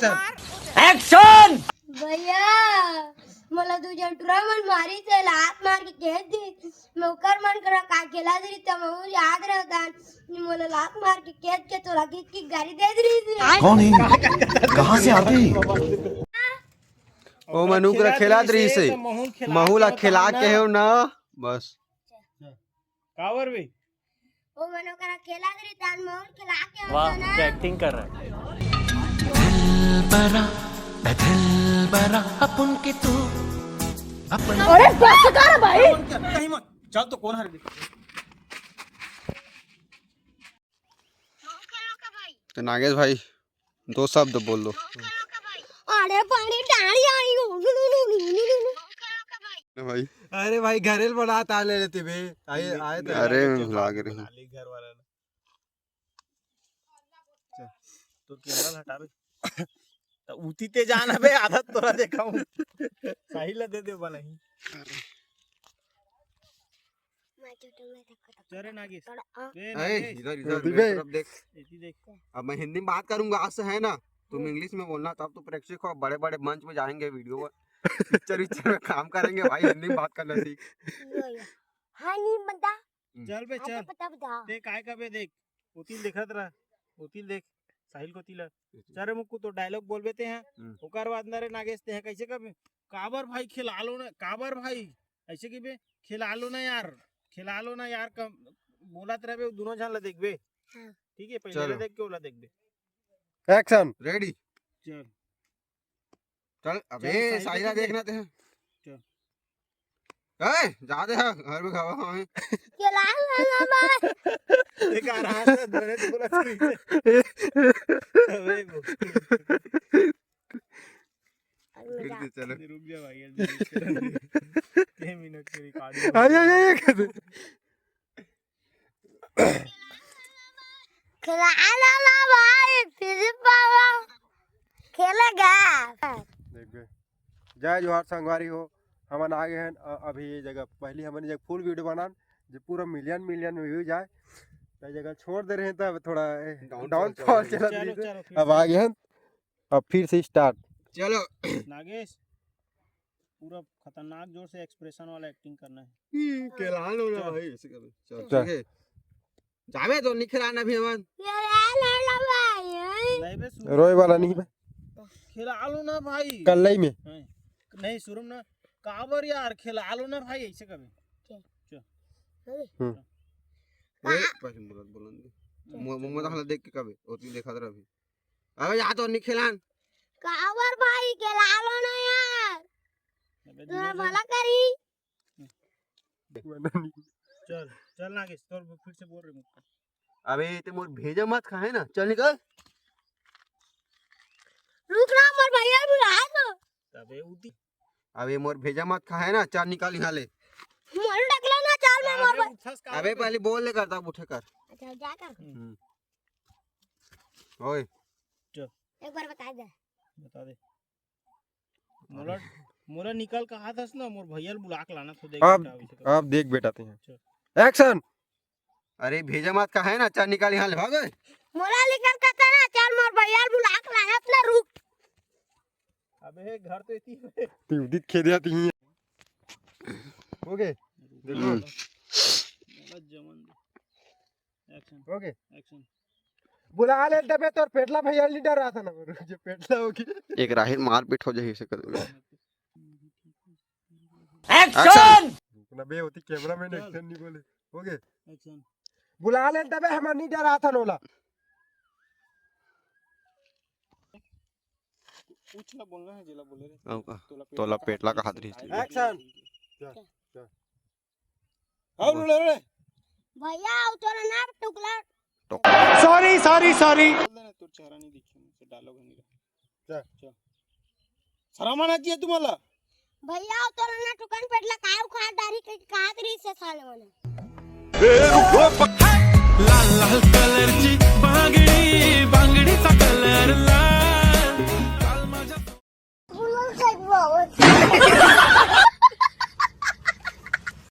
Action भैया मला तुझ्या टुरामन मारी चल हात मार के कह दी मौकर मन करा का केला दरी तम याद रहता मला लात मार के कह के तोला की गाड़ी दे दी कौन है कहां से आते हैं ओ मनु करा खेला दरी से महूला खिला के हो ना बस कावर भी ओ मनो करा खेला दरी तान मोहन खिला के वाह क्या एक्टिंग कर रहा है अपन के तू अपन अरे बस कर भाई कहीं मत चल तो कौन हर गई तो नागेश भाई 2 शब्द बोल दो अरे पानी डाली आई भाई। अरे भाई घरेल बना ताले लेते बे आए तो अरे लाग रही घर वाला तो कैमरा हटा बे तो उती ते जाना बे आदत तोरा देखाऊं सही ला दे बनाई चरे नागेश इधर इधर देख इती देख अब मैं हिंदी में बात करूंगा आज से है ना तुम इंग्लिश में बोलना तब तो प्रेक्षक हो बड़े बड़े मंच में जाएंगे वीडियो पिक्चर में काम करेंगे भाई हिंदी में बात करना सीख हां नहीं बता चल बे चल पता बता देख काय का बे देख उतील देखत रहा उतील देख साहिल को तिला चारे मुक्कू तो डायलॉग बोल बेते हैं ओकर बाद नरे नागेश ते हैं कैसे कबे काबर भाई खिला लो ना काबर भाई ऐसे की बे खिला लो ना यार कम बोलत रहे दोनों जान ला देख बे ठीक है पहले देख के ओला देख बे एक्शन रेडी चल चल अबे साहिला देखना ते चल जा दे घर में खावा है खिला लो भाई देख आ रहा है दोनों तो बोला अबे चलो रुक जा भाई 3 मिनट की रिकॉर्डिंग आए कर खिला लो भाई फिर पावा खेलेगा देख बे जय जोहार संगवारी हो हमन आगे हैं अभी ये जगह पहली हमन जगह फुल वीडियो बनान जो पूरा मिलियन व्यू जाए तो जगह छोड़ दे रहे हैं तब थोड़ा डाउन फॉल चला चलो अब आगे हैं अब फिर से स्टार्ट चलो नागेश पूरा खतरनाक जोर से एक्सप्रेशन वाला एक्टिंग करना है केला लो ना भाई ऐसे कर चल ठीक है जावे तो नहीं खिलाना भी हमन खिला लो भाई नहीं बे रोए वाला नहीं बे खिला लो ना भाई कल्लई में नहीं शुरू ना काबर यार खिला लो ना भाई ऐसे कभी पहले मुरत बोलन दे मोमो हला देख के कबे ओती देखा दर अभी अबे या तो नहीं खिलान कावर भाई खिला लो ना यार तुम्हें भला करी चल चल नागेश तोर फिर से बोल रहे मुझको अबे ते मोर भेजा मत खाए ना चल निकल रुक ना मर भैया बुला दो तबे उदी अबे मोर भेजा मत खाए ना चल निकाल यहाँ ले मोर डकला ना चाल में मोर अबे पहले बोल ले करता उठे कर अच्छा जा कर ओए एक बार बता बता दे मोला मोला निकल का हाथ हस ना मोर भैया बुला के लाना तो देख अब देख बेटाते हैं एक्शन अरे भेजा मत खाए ना चल निकाल यहाँ ले भाग मोला निकल का ना चाल मोर भैया बुला के लाया अपना रुक अबे घर तो इतनी उदित खेद जाती हैं ओके जमन एक्शन ओके एक्शन बुला ले तबे तो पेटला भैया नहीं डर रहा था ना जो पेटला होगी एक राहिल मारपीट हो जाए ऐसे कर एक्शन ना बे होती कैमरा मैन एक्शन नहीं बोले ओके एक्शन बुला ले तबे हम नहीं डर रहा था नोला कुछ ना बोलना है जिला बोले रे तोला पेटला का हाथ रही एक्शन आओ रे भैया उतर ना टुकला सॉरी तो चेहरा नहीं दिखे मुझे डायलॉग नहीं चल शर्म आना चाहिए तुम्हाला भैया उतर ना टुकन पेटला काय खा दारी का तरी से साले म्हणे लाल लाल कलरची बांगडी बांगडीचा कलर